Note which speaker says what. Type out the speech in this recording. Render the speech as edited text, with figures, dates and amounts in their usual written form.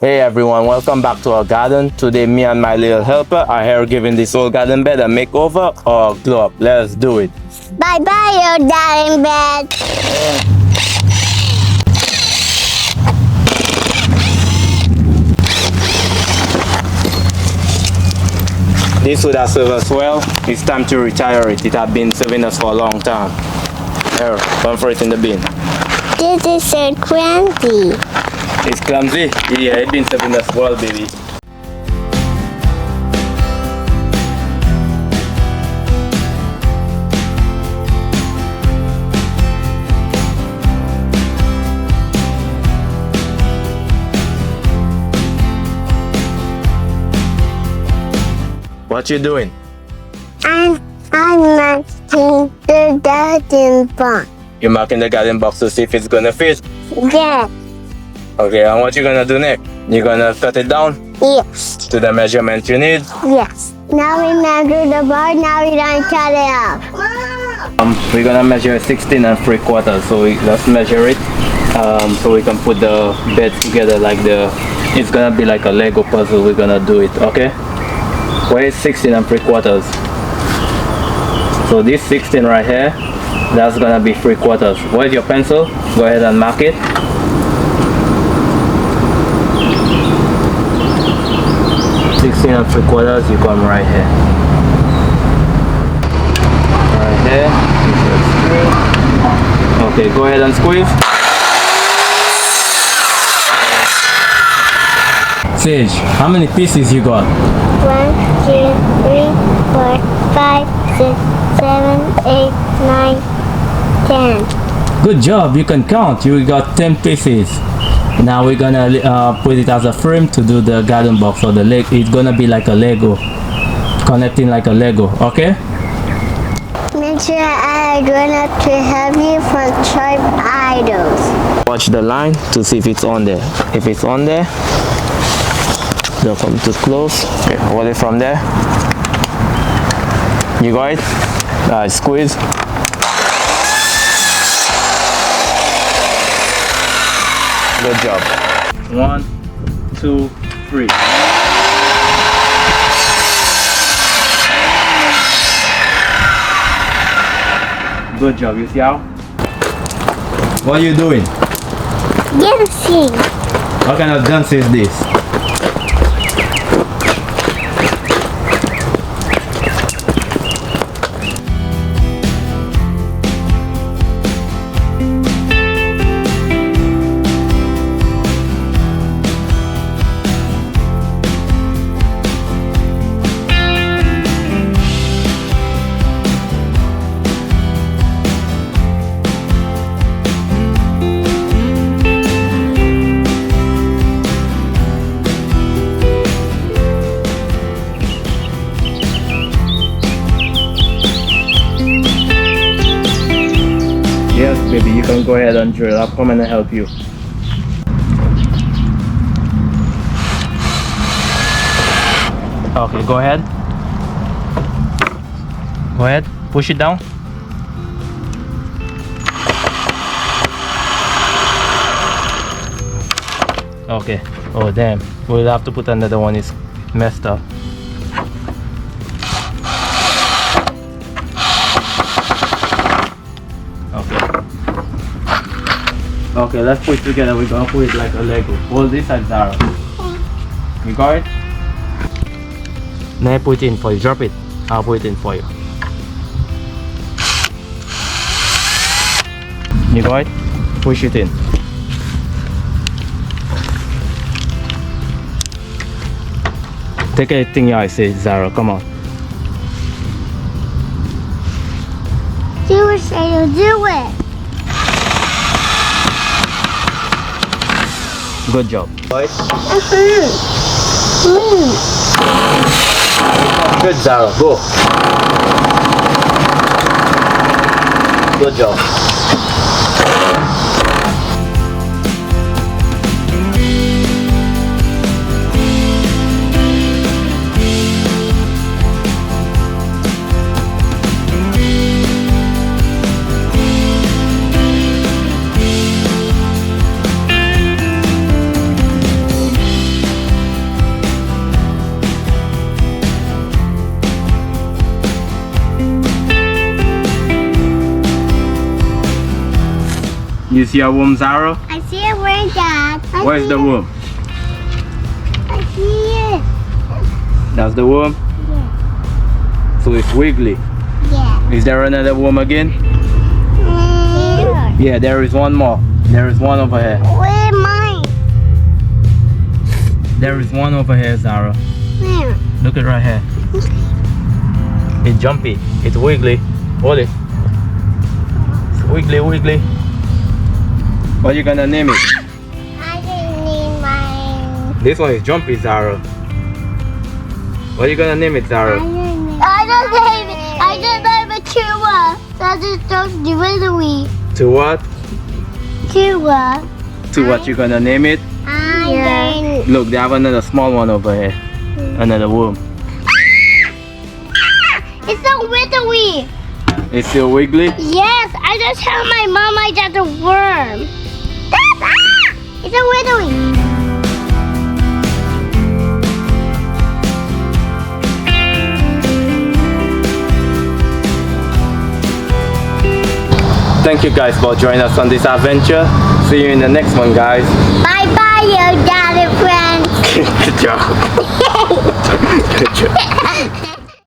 Speaker 1: Hey everyone, welcome back to our garden. Today me and my little helper are here giving this old garden bed a makeover or glow up. Let's do it.
Speaker 2: Bye bye, your darling bed.
Speaker 1: This would have served us well. It's time to retire it. It has been serving us for a long time. Here, come for it in the bin.
Speaker 2: This is so crunchy.
Speaker 1: It's clumsy? Yeah, it's been serving us well, baby. What you doing?
Speaker 2: I'm marking the garden box.
Speaker 1: You're marking the garden box to see if it's gonna fit.
Speaker 2: Yeah.
Speaker 1: Okay, and what you gonna do next? You're gonna cut it down
Speaker 2: Yes.
Speaker 1: to the measurement you need.
Speaker 2: Yes. Now we measure the board. Now we don't cut it off.
Speaker 1: We're gonna measure 16 and 3/4. So let's measure it. So we can put the bed together like it's gonna be like a Lego puzzle. We're gonna do it, okay? Where is 16 and 3/4? So this 16 right here, that's gonna be 3/4. Where's your pencil? Go ahead and mark it. 16 and 3/4, you come right here. Right here. Okay, go ahead and squeeze. Sage, how many pieces you got?
Speaker 2: 1, 2, 3, 4, 5, 6, 7, 8, 9, 10.
Speaker 1: Good job, you can count. You got 10 pieces. Now we're gonna put it as a frame to do the garden box or the leg. It's gonna be like a Lego, connecting like a Lego. Okay?
Speaker 2: Make sure I run up to help you from sharp idols.
Speaker 1: Watch the line to see if it's on there. If it's on there, don't come too close. Okay, hold it from there. You got it? Squeeze. Good job. 1, 2, 3. Good job. You see how? What are you doing?
Speaker 2: Dancing.
Speaker 1: What kind of dance is this? Yes, baby, you can go ahead and drill. I'll come and help you. Okay, go ahead. Go ahead, push it down. Okay. Oh, damn. We'll have to put another one. It's messed up. Okay, let's put it together. We're gonna put it like a Lego. Hold this at Zara. You got it? Now put it in for you. Drop it. I'll put it in for you. You got it? Push it in. Take anything I say, Zara. Come on.
Speaker 2: Do it, say you do it.
Speaker 1: Good job. Right? Good, Zara. Go. Good job. You see a worm, Zara?
Speaker 2: I see it. Where's Dad?
Speaker 1: Where's the worm?
Speaker 2: I see it.
Speaker 1: That's the worm?
Speaker 2: Yeah.
Speaker 1: So it's wiggly.
Speaker 2: Yeah.
Speaker 1: Is there another worm again?
Speaker 2: Yeah.
Speaker 1: Yeah, there is one more. There is one over here.
Speaker 2: Where's mine?
Speaker 1: There is one over here, Zara.
Speaker 2: Where?
Speaker 1: Look at right here. It's jumpy. It's wiggly. Hold it. It's wiggly, wiggly. What you gonna name it?
Speaker 2: I didn't need mine.
Speaker 1: This one is jumpy, Zara. What you gonna name it, Zara?
Speaker 2: I don't name it. I just name it Chua. So I just don't do it.
Speaker 1: To what?
Speaker 2: Chua.
Speaker 1: To what you gonna name it?
Speaker 2: I don't.
Speaker 1: Look, they have another small one over here. Another worm.
Speaker 2: It's so wiggly.
Speaker 1: It's still wiggly?
Speaker 2: Yes, I just told my mom I got a worm. It's a wiggly.
Speaker 1: Thank you guys for joining us on this adventure. See you in the next one, guys.
Speaker 2: Bye bye, you daddy friends.
Speaker 1: Good job. Good job.